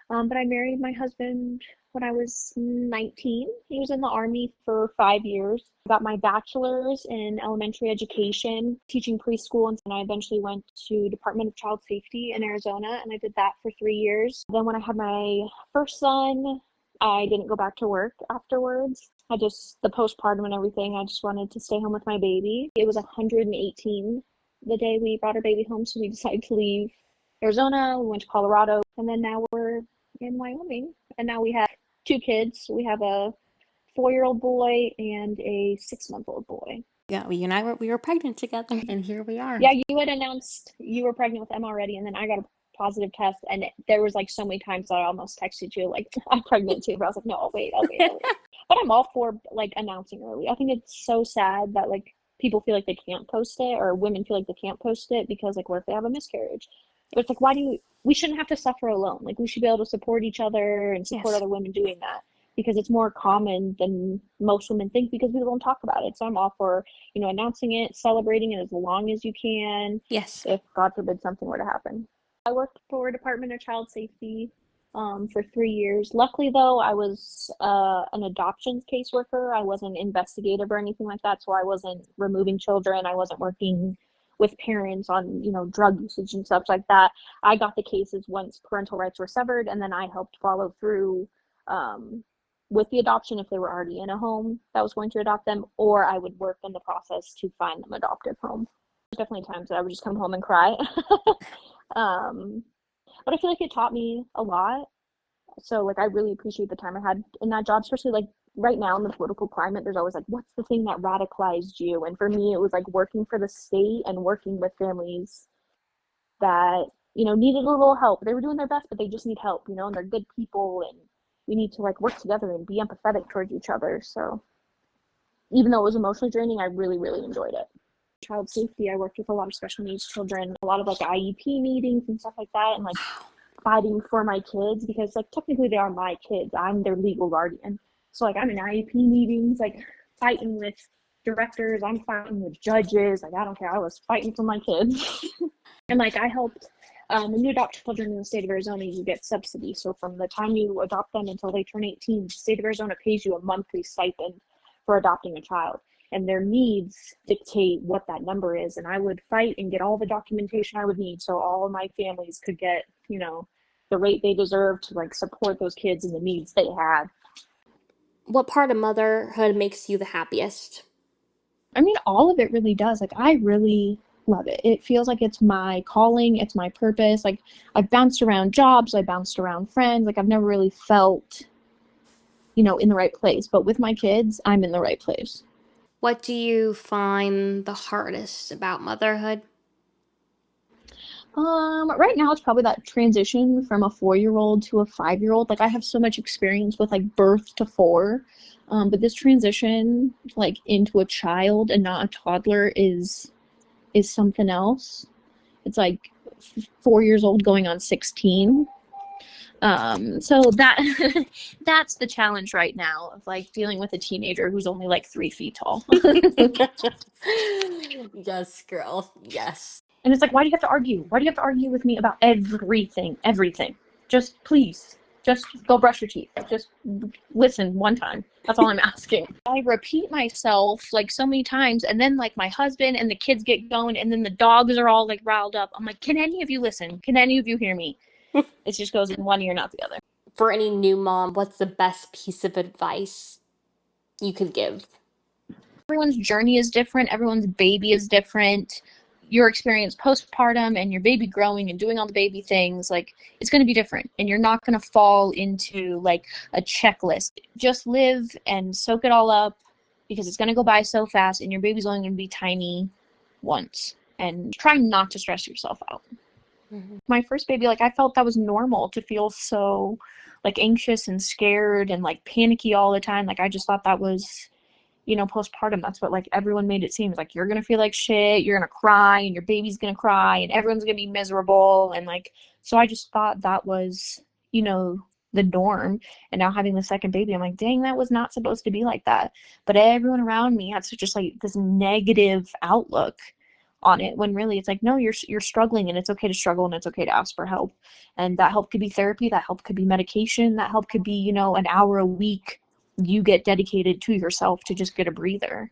But I married my husband when I was 19. He was in the Army for 5 years. I got my bachelor's in elementary education, teaching preschool, and I eventually went to Department of Child Safety in Arizona, and I did that for 3 years. Then when I had my first son, I didn't go back to work afterwards. The postpartum and everything, I just wanted to stay home with my baby. It was 118 the day we brought our baby home, so we decided to leave Arizona. We went to Colorado, and then now we're in Wyoming. And now we have two kids. We have a 4-year-old boy and a 6-month-old boy. Yeah, you and I were pregnant together, and here we are. Yeah, you had announced you were pregnant with Emma already, and then I got a positive test, and there was like so many times that I almost texted you like, I'm pregnant too, but I was like, no, I'll wait. But I'm all for like announcing early. I think it's so sad that like people feel like they can't post it, or women feel like they can't post it because like what if they have a miscarriage? But it's like, we shouldn't have to suffer alone. Like we should be able to support each other and support other women doing that, because it's more common than most women think, because we don't talk about it. So I'm all for, announcing it, celebrating it as long as you can. Yes. If God forbid something were to happen. I worked for Department of Child Safety for 3 years. Luckily, though, I was an adoptions caseworker. I wasn't investigative or anything like that, so I wasn't removing children. I wasn't working with parents on, drug usage and stuff like that. I got the cases once parental rights were severed, and then I helped follow through with the adoption if they were already in a home that was going to adopt them, or I would work in the process to find them adoptive home. There's definitely times that I would just come home and cry. But I feel like it taught me a lot. So like I really appreciate the time I had in that job, especially like right now in the political climate. There's always like, what's the thing that radicalized you? And for me, it was like working for the state and working with families that, needed a little help. They were doing their best, but they just need help, and they're good people, and we need to like work together and be empathetic towards each other. So even though it was emotionally draining, I really, really enjoyed it. Child safety, I worked with a lot of special needs children, a lot of like IEP meetings and stuff like that, and like fighting for my kids, because like technically they are my kids. I'm their legal guardian. So like I'm in IEP meetings, like fighting with directors, I'm fighting with judges, like I don't care, I was fighting for my kids. And like I helped when you adopt children in the state of Arizona, you get subsidy. So from the time you adopt them until they turn 18, the state of Arizona pays you a monthly stipend for adopting a child. And their needs dictate what that number is. And I would fight and get all the documentation I would need so all of my families could get, the rate they deserve to like support those kids and the needs they had. What part of motherhood makes you the happiest? I mean, all of it really does. Like, I really love it. It feels like it's my calling, it's my purpose. Like, I've bounced around jobs, I bounced around friends. Like, I've never really felt, in the right place. But with my kids, I'm in the right place. What do you find the hardest about motherhood? Right now it's probably that transition from a 4-year-old to a 5-year-old. Like I have so much experience with like birth to 4. But this transition like into a child and not a toddler is something else. It's like 4 years old going on 16. So that that's the challenge right now of like dealing with a teenager who's only like 3 feet tall. Yes, girl. Yes. And it's like, why do you have to argue? Why do you have to argue with me about everything? Everything. Just please, just go brush your teeth. Just listen one time. That's all I'm asking. I repeat myself like so many times, and then like my husband and the kids get going, and then the dogs are all like riled up. I'm like, can any of you listen? Can any of you hear me? It just goes in one ear, not the other. For any new mom, what's the best piece of advice you could give? Everyone's journey is different. Everyone's baby is different. Your experience postpartum and your baby growing and doing all the baby things, like it's going to be different, and you're not going to fall into like a checklist. Just live and soak it all up, because it's going to go by so fast, and your baby's only going to be tiny once, and try not to stress yourself out. Mm-hmm. My first baby, like I felt that was normal to feel so like anxious and scared and like panicky all the time. Like I just thought that was postpartum. That's what like everyone made it seem. Like you're gonna feel like shit, you're gonna cry, and your baby's gonna cry, and everyone's gonna be miserable, and like so I just thought that was the norm. And now having the second baby, I'm like, dang, that was not supposed to be like that. But everyone around me had such just like this negative outlook on it, when really it's like, no, you're struggling, and it's okay to struggle, and it's okay to ask for help. And that help could be therapy, that help could be medication, that help could be, an hour a week you get dedicated to yourself to just get a breather.